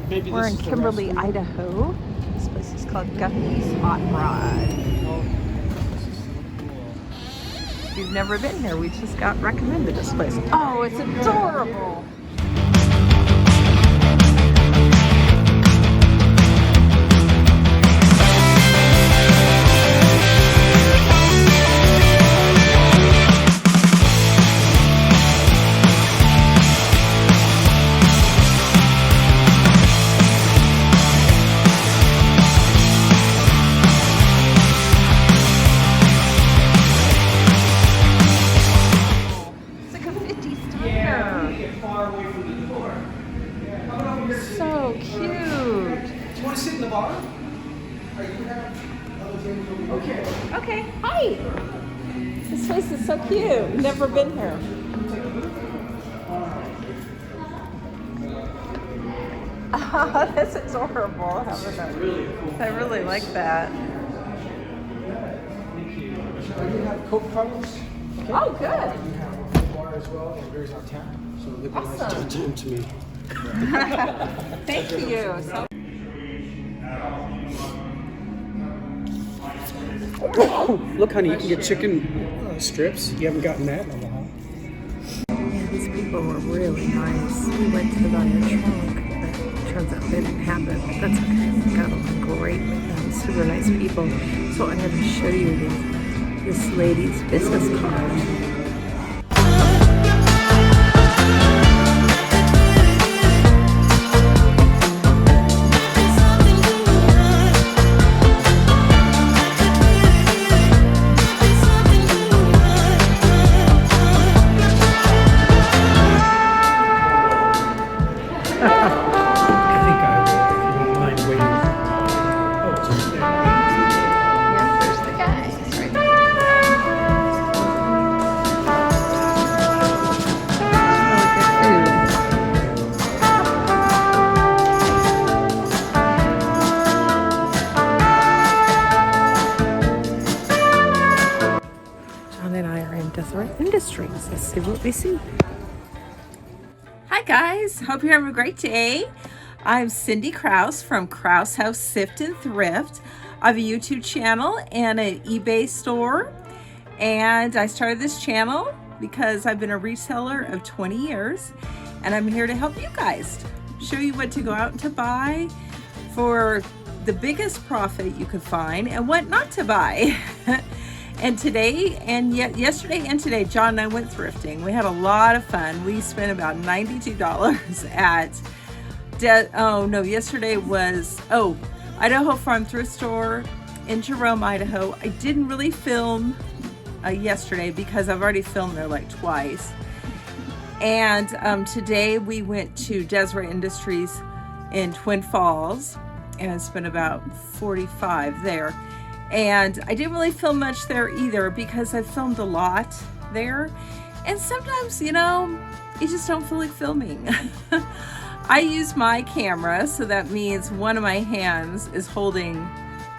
Maybe We're this in is the Kimberly, restroom. Idaho. This place is called Guppies Hot Rod. Oh, this is so cool. If you've never been here, we just got recommended this place. Oh, it's adorable. Far away from the door. How about over here? So cute. Do you want to sit in the bar? Or you have other tables over here? Okay. Okay, hi. This place is so cute. Never been here. Oh, that's adorable. Really cool. I really like that. Thank you. You have Coke products? Okay. Oh, good. You have a bar as well, and beers on tap. So they've been nice Awesome. to me. Thank you. Look, honey, you can get chicken strips. You haven't gotten that in a while. Yeah, these people were really nice. We went to buy a trunk, but turns out they didn't have it. But that's okay. We got along great with them. Super nice people. So I'm going to show you this lady's business card. Industries. Let's see what we see. Hi guys, hope you're having a great day. I'm Cindy Krause from Krause House Sift and Thrift. I have a YouTube channel and an eBay store, and I started this channel because I've been a reseller of 20 years, and I'm here to help you guys, show you what to go out to buy for the biggest profit you could find and what not to buy. And today, and yet yesterday and today, John and I went thrifting. We had a lot of fun. We spent about $92 at, yesterday was, Idaho Farm Thrift Store in Jerome, Idaho. I didn't really film yesterday because I've already filmed there like twice. And today we went to Deseret Industries in Twin Falls and spent about $45 there. And I didn't really film much there either because I filmed a lot there. And sometimes, you just don't feel like filming. I use my camera, so that means one of my hands is holding,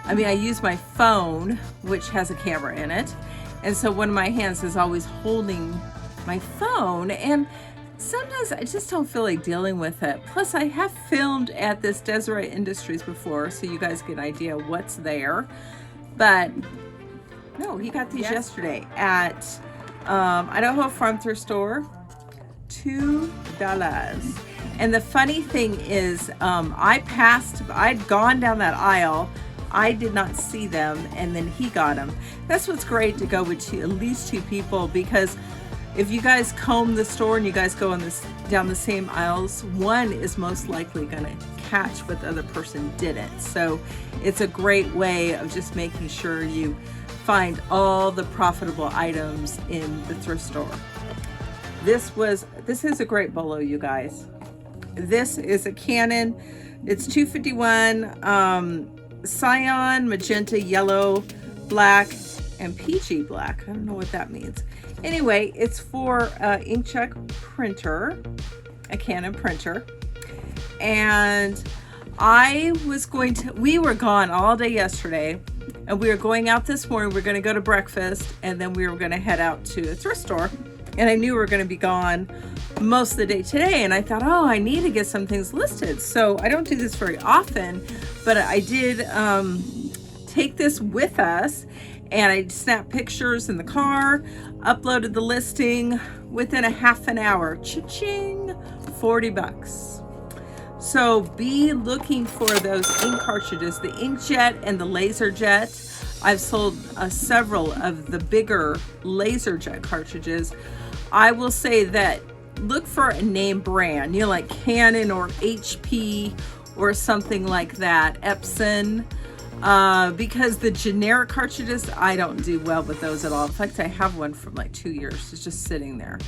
I use my phone, which has a camera in it. And so one of my hands is always holding my phone. And sometimes I just don't feel like dealing with it. Plus, I have filmed at this Deseret Industries before, so you guys get an idea what's there. But no, he got these yesterday at Idaho Farm Thrift Store, $2. And the funny thing is, I'd gone down that aisle, I did not see them, and then he got them. That's what's great to go with at least two people, because if you guys comb the store and you guys go down the same aisles, one is most likely gonna catch what the other person didn't. So it's a great way of just making sure you find all the profitable items in the thrift store. This is a great bolo, you guys. This is a Canon. It's 251 cyan, magenta, yellow, black, and peachy black. I don't know what that means. Anyway, it's for inkjet printer, a Canon printer. And we were gone all day yesterday, and we were going out this morning. We're going to go to breakfast, and then we were going to head out to a thrift store and I knew we were going to be gone most of the day today, and I thought, oh, I need to get some things listed. So I don't do this very often, but I did take this with us, and I snapped pictures in the car, uploaded the listing within a half an hour. Cha-ching, $40. So be looking for those ink cartridges, the inkjet and the laser jet. I've sold several of the bigger laser jet cartridges. I will say that look for a name brand, you know, like Canon or HP or something like that, Epson, because the generic cartridges, I don't do well with those at all. In fact, I have one from like 2 years. It's just sitting there.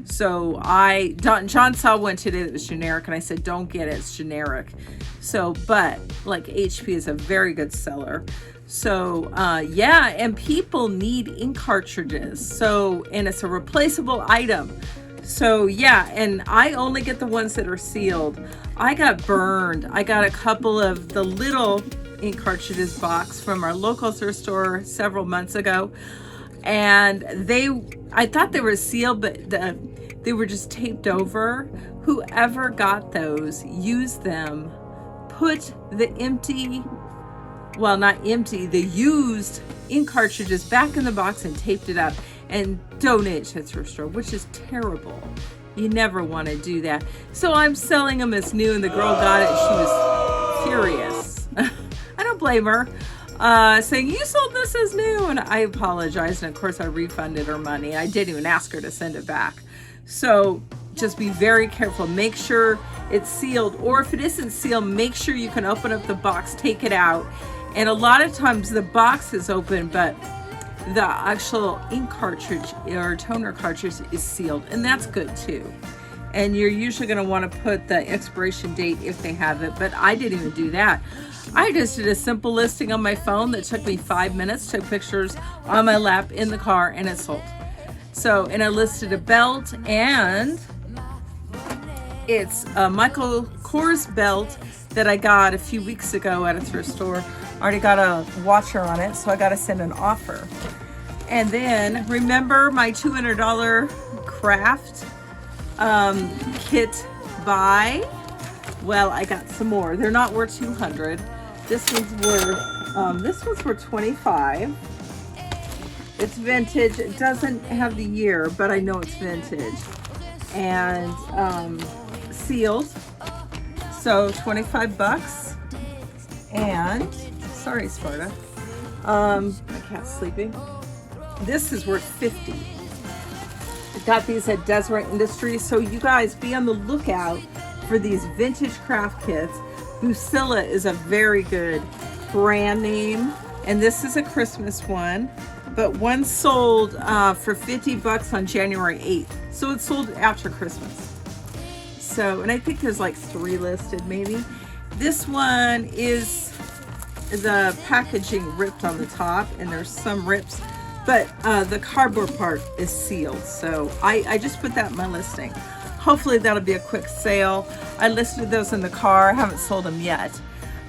So John saw one today that was generic, and I said, don't get it, it's generic. So, but like HP is a very good seller. So yeah, and people need ink cartridges. So, and it's a replaceable item. So yeah, and I only get the ones that are sealed. I got burned. I got a couple of the little ink cartridges box from our local thrift store several months ago, and I thought they were sealed, but they were just taped over. Whoever got those, use them, put the the used ink cartridges back in the box and taped it up and donate to the thrift store, which is terrible. You never want to do that. So I'm selling them as new, and the girl got it. She was furious. I don't blame her, saying, you sold this as new, and I apologized, and of course I refunded her money. I didn't even ask her to send it back. So just be very careful. Make sure it's sealed, or if it isn't sealed, make sure you can open up the box, take it out. And a lot of times the box is open, but the actual ink cartridge or toner cartridge is sealed, and that's good too. And you're usually going to want to put the expiration date if they have it, but I didn't even do that. I just did a simple listing on my phone that took me 5 minutes, took pictures on my lap in the car, and it sold. So, and I listed a belt, and it's a Michael Kors belt that I got a few weeks ago at a thrift store. I already got a watcher on it, so I got to send an offer. And then remember my $200 craft kit buy? Well, I got some more. They're not worth $200. This one's worth $25. It's vintage. It doesn't have the year, but I know it's vintage. And sealed. So $25. And sorry, Sparta. My cat's sleeping. This is worth $50. I got these at Deseret Industries. So you guys be on the lookout for these vintage craft kits. Miscellaneous is a very good brand name, and this is a Christmas one, but one sold for $50 on January 8th. So it sold after Christmas. So, and I think there's like 3 listed maybe. This one is the packaging ripped on the top, and there's some rips, but the cardboard part is sealed. So I just put that in my listing. Hopefully that'll be a quick sale. I listed those in the car. I haven't sold them yet.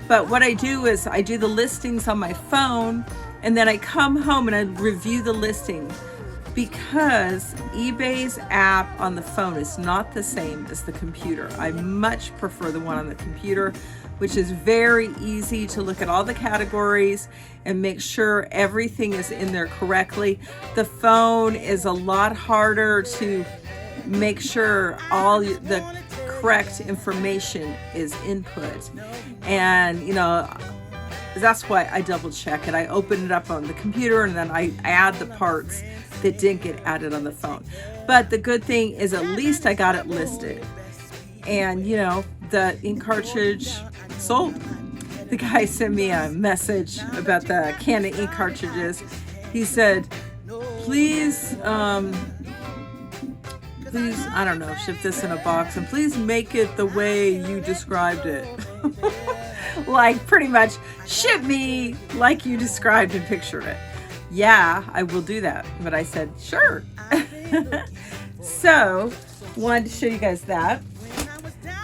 But what I do is I do the listings on my phone, and then I come home and I review the listing, because eBay's app on the phone is not the same as the computer. I much prefer the one on the computer, which is very easy to look at all the categories and make sure everything is in there correctly. The phone is a lot harder to make sure all the correct information is input, and you know, that's why I double check it. I open it up on the computer, and then I add the parts that didn't get added on the phone. But the good thing is at least I got it listed, and you know, the ink cartridge sold. The guy sent me a message about the Canon ink cartridges. He said, please, I don't know, ship this in a box, and please make it the way you described it. Like pretty much ship me like you described and pictured it. Yeah, I will do that. But I said, sure. So wanted to show you guys that.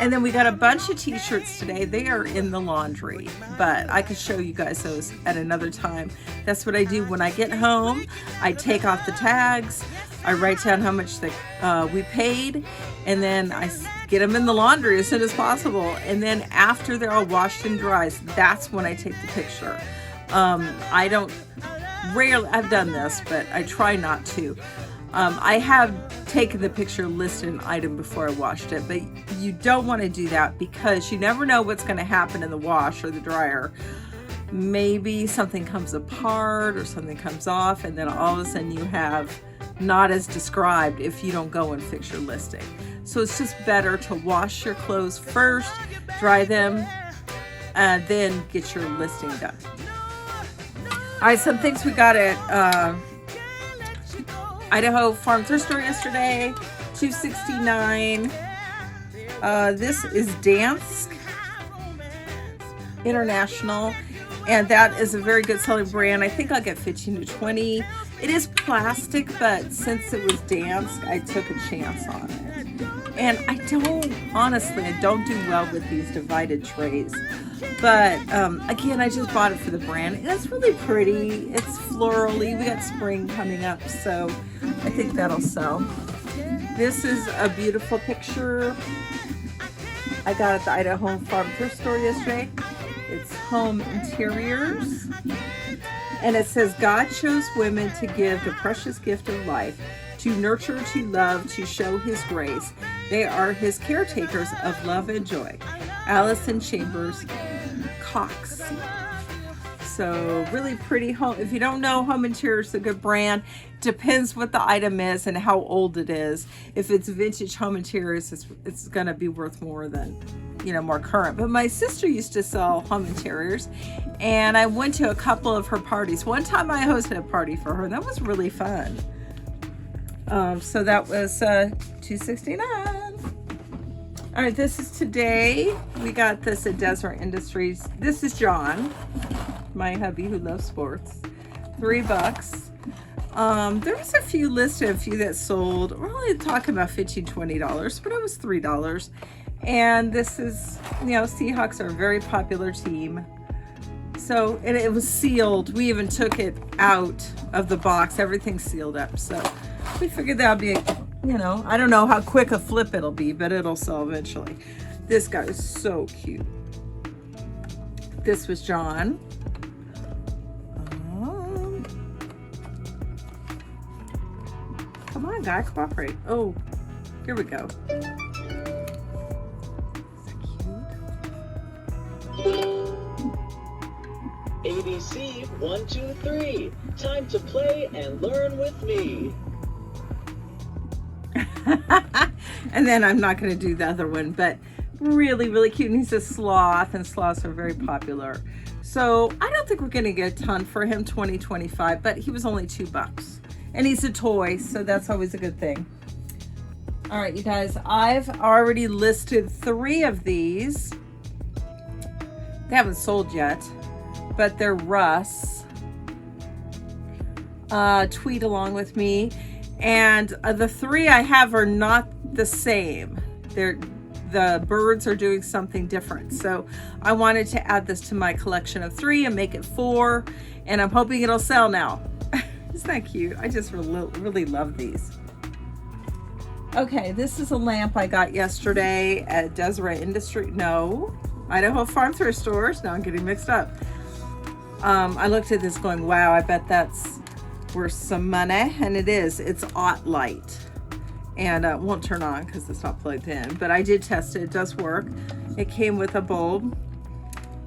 And then we got a bunch of t-shirts today. They are in the laundry, but I could show you guys those at another time. That's what I do when I get home. I take off the tags, I write down how much we paid, and then I get them in the laundry as soon as possible. And then after they're all washed and dries, that's when I take the picture. I don't rarely, I've done this, but I try not to. I have taken the picture, listed an item before I washed it, but you don't want to do that because you never know what's going to happen in the wash or the dryer. Maybe something comes apart or something comes off, and then all of a sudden you have not as described if you don't go and fix your listing. So it's just better to wash your clothes first, dry them, and then get your listing done. All right, some things we got at Idaho Farm Thrift Store yesterday, $2.69. This is Dansk International, and that is a very good selling brand. I think I'll get 15 to 20. It is plastic, but since it was Dansk, I took a chance on it. And I don't do well with these divided trays. But again, I just bought it for the brand, and it's really pretty. It's florally. We got spring coming up, so I think that'll sell. This is a beautiful picture I got at the Idaho Farm Thrift Store yesterday. It's home interiors, and it says, God chose women to give the precious gift of life, to nurture, to love, to show his grace. They are his caretakers of love and joy. Allison Chambers Cox. So really pretty home. If you don't know, Home Interiors is a good brand. Depends what the item is and how old it is. If it's vintage Home Interiors, it's gonna be worth more than, more current. But my sister used to sell Home Interiors, and I went to a couple of her parties. One time I hosted a party for her, and that was really fun. So that was $2.69. All right, this is today. We got this at Deseret Industries. This is John, my hubby who loves sports. $3. There was a few listed, a few that sold. We're only talking about $15, $20, but it was $3. And this is, Seahawks are a very popular team. So, and it was sealed. We even took it out of the box. Everything's sealed up. So we figured that would be, I don't know how quick a flip it'll be, but it'll sell eventually. This guy is so cute. This was John. Come on, guy, cooperate. Oh, here we go. ABC 1, 2, 3. Time to play and learn with me. And then I'm not going to do the other one, but really, really cute. And he's a sloth, and sloths are very popular. So I don't think we're going to get a ton for him, 20, 25, but he was only $2. And he's a toy, so that's always a good thing. All right, you guys, I've already listed 3 of these. They haven't sold yet, but they're Russ. Tweet along with me. And the 3 I have are not the same. The birds are doing something different. So I wanted to add this to my collection of 3 and make it 4. And I'm hoping it'll sell now. Isn't that cute? I just really love these. Okay, this is a lamp I got yesterday at Deseret Idaho Farm Thrift Stores. Now I'm getting mixed up. I looked at this going, wow, I bet that's worth some money. And it is. It's aught light. And it won't turn on because it's not plugged in. But I did test it. It does work. It came with a bulb.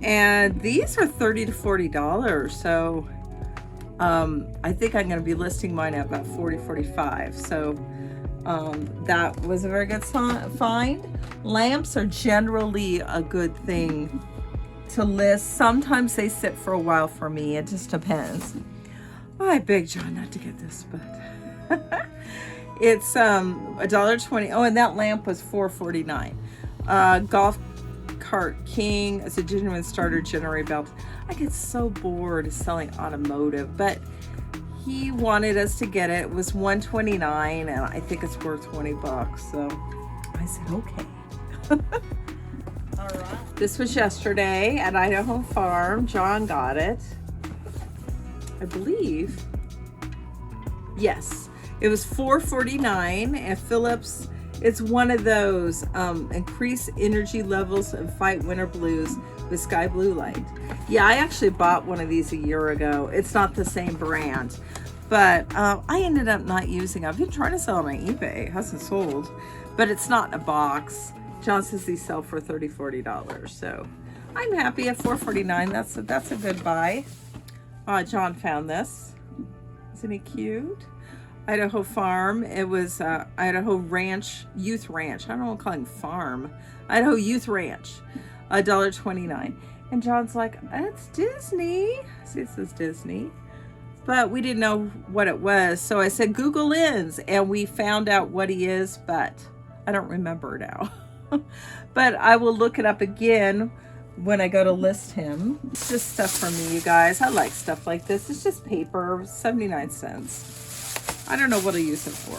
And these are $30 to $40. So I think I'm going to be listing mine at about $40, $45. So that was a very good find. Lamps are generally a good thing to list. Sometimes they sit for a while for me. It just depends. Oh, I begged John not to get this, but it's $1.20. Oh, and that lamp was $4.49. Golf cart king. It's a genuine starter generator belt. I get so bored selling automotive, but he wanted us to get it. It was $129, and I think it's worth $20. So I said, okay. All right. This was yesterday at Idaho Farm. John got it. I believe. Yes. It was $4.49 at Phillips. It's one of those increase energy levels and fight winter blues with sky blue light. Yeah, I actually bought one of these a year ago. It's not the same brand, but I ended up not using it. I've been trying to sell it on eBay. It hasn't sold, but it's not in a box. John says these sell for $30, $40, so I'm happy at $4.49. That's a good buy. John found this. Isn't he cute? Idaho Farm. It was Idaho Ranch, Youth Ranch. I don't want to call him farm. Idaho Youth Ranch, $1.29. And John's like, that's Disney. See, it says Disney. But we didn't know what it was. So I said, Google Lens. And we found out what he is, but I don't remember now. But I will look it up again when I go to list him. It's just stuff for me, you guys. I like stuff like this. It's just paper, 79 cents. I don't know what I'll use it for.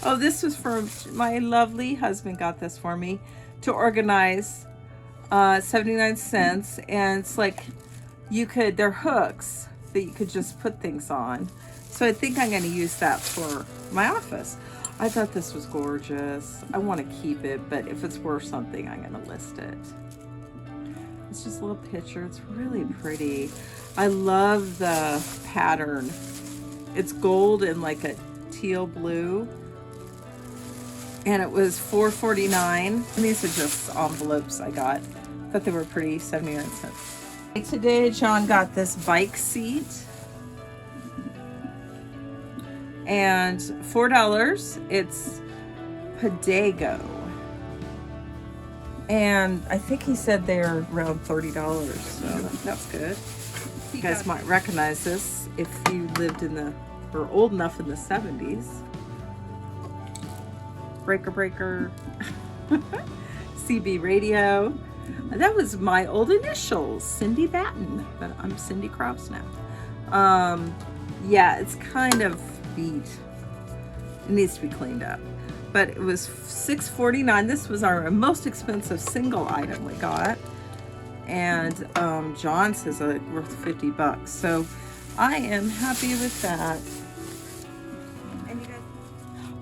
Oh, this was for my lovely husband got this for me to organize, 79 cents. And it's like, they're hooks that you could just put things on. So I think I'm gonna use that for my office. I thought this was gorgeous. I want to keep it, but if it's worth something, I'm gonna list it. It's just a little picture. It's really pretty. I love the pattern. It's gold and like a teal blue. And it was $4.49. And these are just envelopes I got. Thought they were pretty, 79 cents. Today, John got this bike seat. And $4. It's Pedego. And I think he said they're around $30, so that's good. You guys might recognize this if you lived or old enough in the 70s. Breaker. CB radio. That was my old initials, Cindy Batten, but I'm Cindy Krause now. Yeah, it's kind of beat. It needs to be cleaned up. But it was $6.49. This was our most expensive single item we got. And John says worth $50. So I am happy with that. And you guys,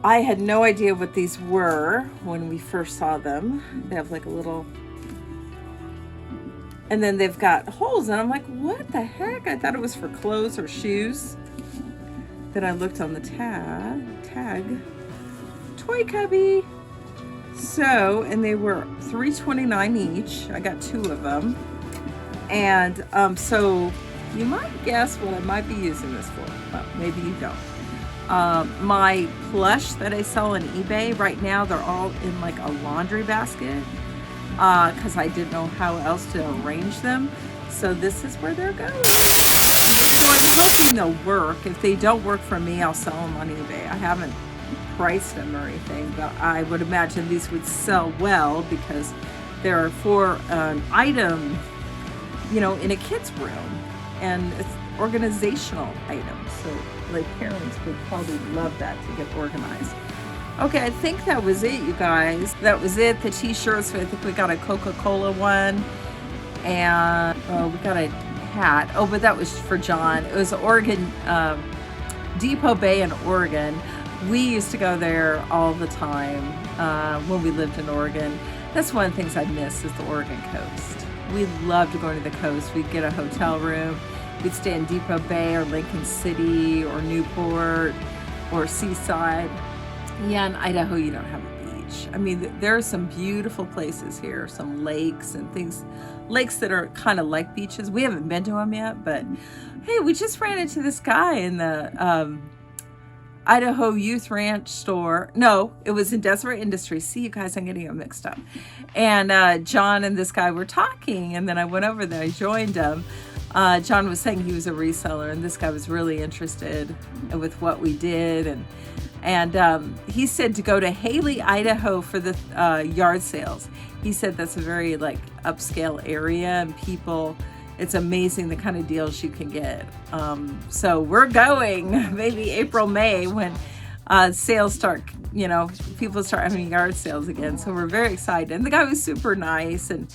I had no idea what these were when we first saw them. They have like a little, and then they've got holes, and I'm like, what the heck? I thought it was for clothes or shoes. Then I looked on the tag. Toy cubby. So, and they were $3.29 each. I got 2 of them. And so you might guess what I might be using this for. Well, maybe you don't. My plush that I sell on eBay right now, they're all in like a laundry basket because I didn't know how else to arrange them. So this is where they're going. So I'm hoping they'll work. If they don't work for me, I'll sell them on eBay. I haven't priced them or anything, but I would imagine these would sell well because they're for an item, in a kid's room, and it's organizational items. So like parents would probably love that to get organized. Okay, I think that was it, you guys. That was it. The t-shirts. I think we got a Coca-Cola one, and we got a hat. Oh, but that was for John. It was Oregon, Depot Bay in Oregon. We used to go there all the time when we lived in Oregon. That's one of the things I miss is the Oregon coast. We loved going to the coast. We'd get a hotel room. We'd stay in Depot Bay or Lincoln City or Newport or Seaside. Yeah, in Idaho, you don't have a beach. I mean, there are some beautiful places here, some lakes and things, lakes that are kind of like beaches. We haven't been to them yet, but hey, we just ran into this guy in the Idaho Youth Ranch store. No, it was in Deseret Industries. See, you guys, I'm getting them mixed up. And John and this guy were talking, and then I went over there. I joined them. John was saying he was a reseller, and this guy was really interested with what we did. And he said to go to Haley, Idaho for the yard sales. He said that's a very like upscale area, and people, it's amazing the kind of deals you can get. So we're going maybe April, May when sales start, people start having yard sales again. So we're very excited. And the guy was super nice, and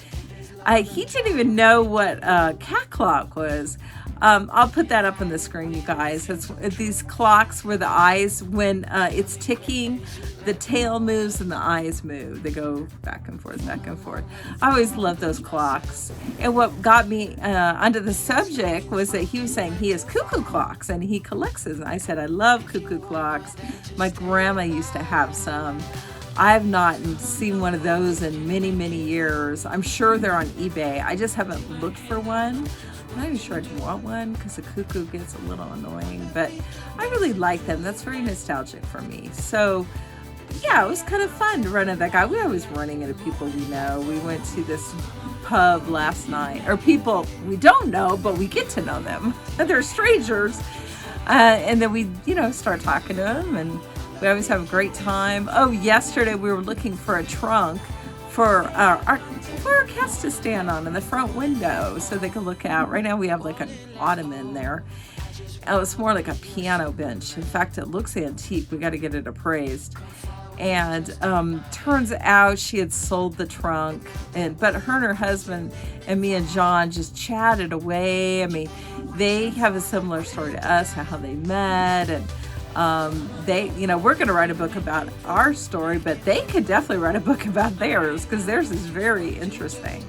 He didn't even know what a cat clock was. I'll put that up on the screen, you guys. It's these clocks where the eyes, when it's ticking, the tail moves and the eyes move. They go back and forth, back and forth. I always love those clocks. And what got me onto the subject was that he was saying he has cuckoo clocks and he collects them. And I said, I love cuckoo clocks. My grandma used to have some. I've not seen one of those in many, many years. I'm sure they're on eBay. I just haven't looked for one. I'm not even sure I'd want one because the cuckoo gets a little annoying, but I really like them. That's very nostalgic for me. So yeah, it was kind of fun to run into that guy. We always running into people we know. We went to this pub last night, or people we don't know, but we get to know them. They're strangers. And then we, start talking to them, and we always have a great time. Oh, yesterday we were looking for a trunk for our cats to stand on in the front window so they can look out. Right now we have like an ottoman there. It's more like a piano bench. In fact, it looks antique. We got to get it appraised. And turns out she had sold the trunk, but her and her husband and me and John just chatted away. I mean, they have a similar story to us, how they met, and we're going to write a book about our story, but they could definitely write a book about theirs because theirs is very interesting.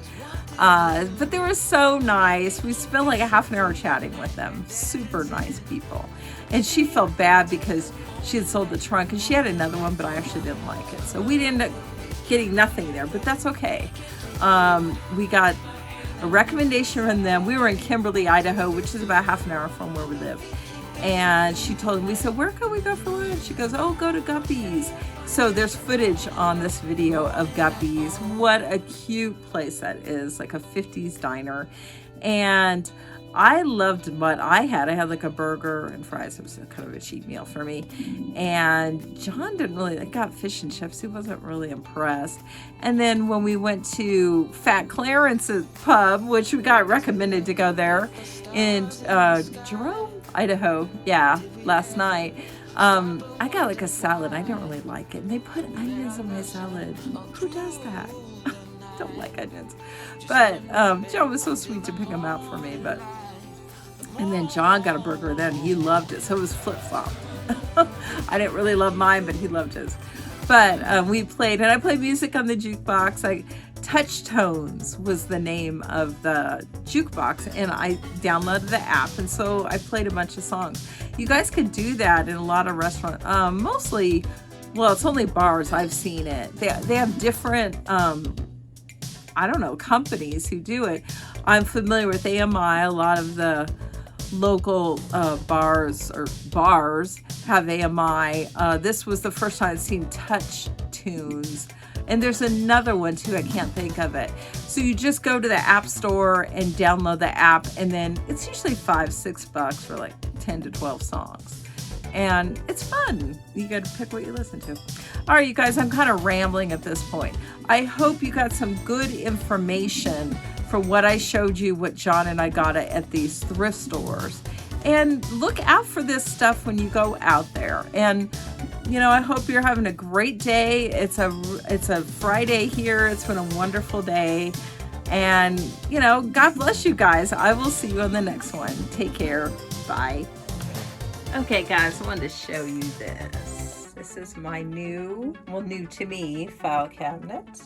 But they were so nice. We spent like a half an hour chatting with them. Super nice people. And she felt bad because she had sold the trunk and she had another one, but I actually didn't like it. So we ended up getting nothing there, but that's okay. We got a recommendation from them. We were in Kimberly, Idaho, which is about half an hour from where we live. And she told me, we said, where can we go for lunch? She goes, oh, go to Guppies. So there's footage on this video of Guppies. What a cute place that is, like a 50s diner. And I loved what I had. I had like a burger and fries. It was kind of a cheap meal for me. And John didn't really, got fish and chips. He wasn't really impressed. And then when we went to Fat Clarence's pub, which we got recommended to go there in Jerome, Idaho, last night. I got like a salad. I didn't really like it. And they put onions in my salad. Who does that? Don't like onions. But John was so sweet to pick them out for me. And then John got a burger then. He loved it. So it was flip-flop. I didn't really love mine, but he loved his. But we played, and I played music on the jukebox. Touch Tones was the name of the jukebox, and I downloaded the app, and so I played a bunch of songs. You guys could do that in a lot of restaurants. Mostly, well, it's only bars I've seen it. They have different, companies who do it. I'm familiar with AMI. A lot of the local bars have AMI. This was the first time I'd seen Touch Tunes. And there's another one too, I can't think of it. So you just go to the app store and download the app, and then it's usually $5-6 for like 10 to 12 songs. And it's fun. You got to pick what you listen to. All right, you guys, I'm kind of rambling at this point. I hope you got some good information for what I showed you, what John and I got at these thrift stores. And look out for this stuff when you go out there. And I hope you're having a great day. It's a Friday here. It's been a wonderful day. And, God bless you guys. I will see you on the next one. Take care. Bye. Okay, guys, I wanted to show you this. This is my new to me, file cabinet.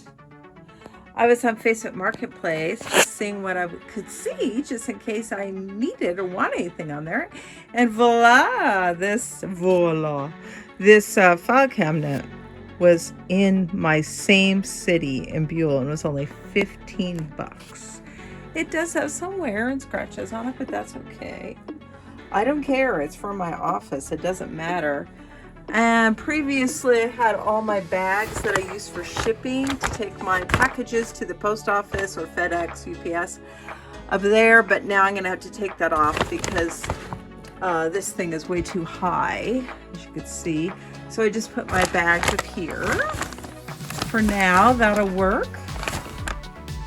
I was on Facebook Marketplace just seeing what I could see just in case I needed or want anything on there. And voila, this file cabinet was in my same city in Buell and it was only $15. It does have some wear and scratches on it, but that's okay. I don't care. It's for my office. It doesn't matter. And previously I had all my bags that I use for shipping to take my packages to the post office or FedEx, UPS up there, but now I'm gonna have to take that off because this thing is way too high, as you can see. So I just put my bags up here. For now, that'll work.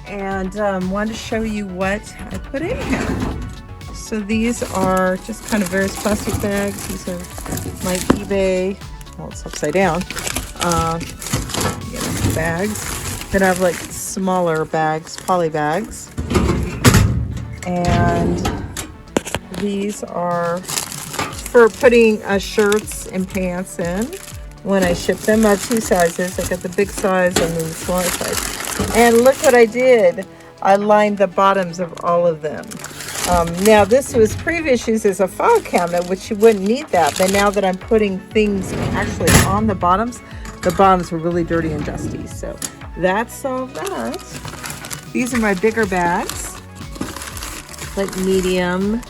And wanted to show you what I put in here. So these are just kind of various plastic bags. These are my eBay, well, it's upside down, bags that have like smaller bags, poly bags. And these are for putting shirts and pants in when I ship them. I have 2 sizes. I got the big size and then the smaller size. And look what I did. I lined the bottoms of all of them. Now this was previous used as a file cabinet, which you wouldn't need that. But now that I'm putting things actually on the bottoms were really dirty and dusty. So that solved that. These are my bigger bags, like medium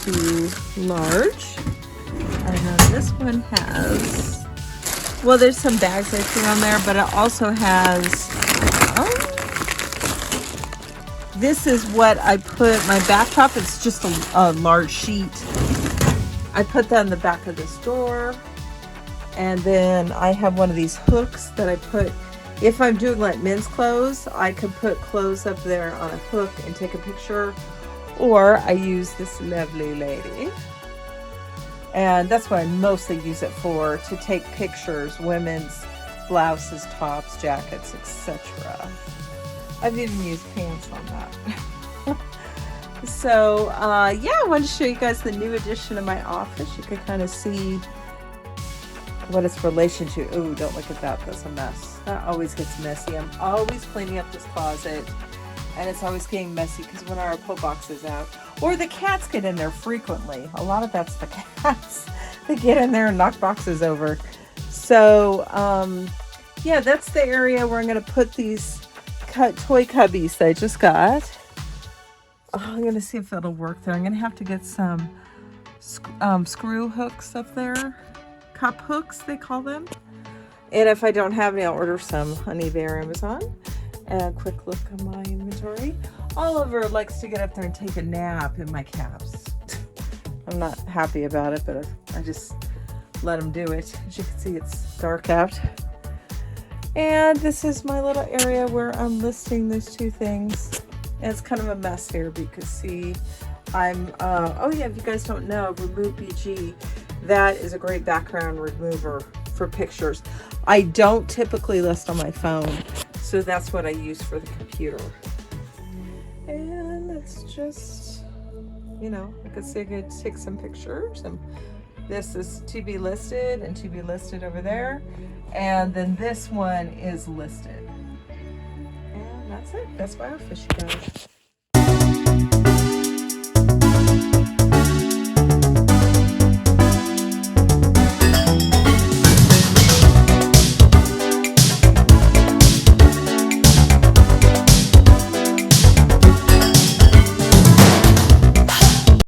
to large. And then this one has, well, there's some bags I threw on there, but it also has, this is what I put, my backdrop. It's just a large sheet. I put that in the back of this door. And then I have one of these hooks that I put, if I'm doing like men's clothes, I could put clothes up there on a hook and take a picture. Or I use this lovely lady. And that's what I mostly use it for, to take pictures, women's blouses, tops, jackets, etc. I've even used pants on that. So, yeah, I wanted to show you guys the new addition of my office. You can kind of see what its relation to. Oh, don't look at that. That's a mess. That always gets messy. I'm always cleaning up this closet, and it's always getting messy because when our pull box is out, or the cats get in there frequently. A lot of that's the cats. They get in there and knock boxes over. So, yeah, that's the area where I'm going to put these toy cubbies that I just got. Oh, I'm going to see if it'll work there. I'm going to have to get some screw hooks up there. Cup hooks, they call them. And if I don't have any, I'll order some on eBay or Amazon. A quick look at my inventory. Oliver likes to get up there and take a nap in my caps. I'm not happy about it, but I just let him do it. As you can see, it's dark out. And this is my little area where I'm listing those 2 things. And it's kind of a mess here because, see, I'm, oh yeah, if you guys don't know, Remove BG, that is a great background remover for pictures. I don't typically list on my phone, so that's what I use for the computer. And it's just, you know, I could say I could take some pictures, and this is to be listed and to be listed over there. And then this one is listed. And that's it. That's my office, you guys.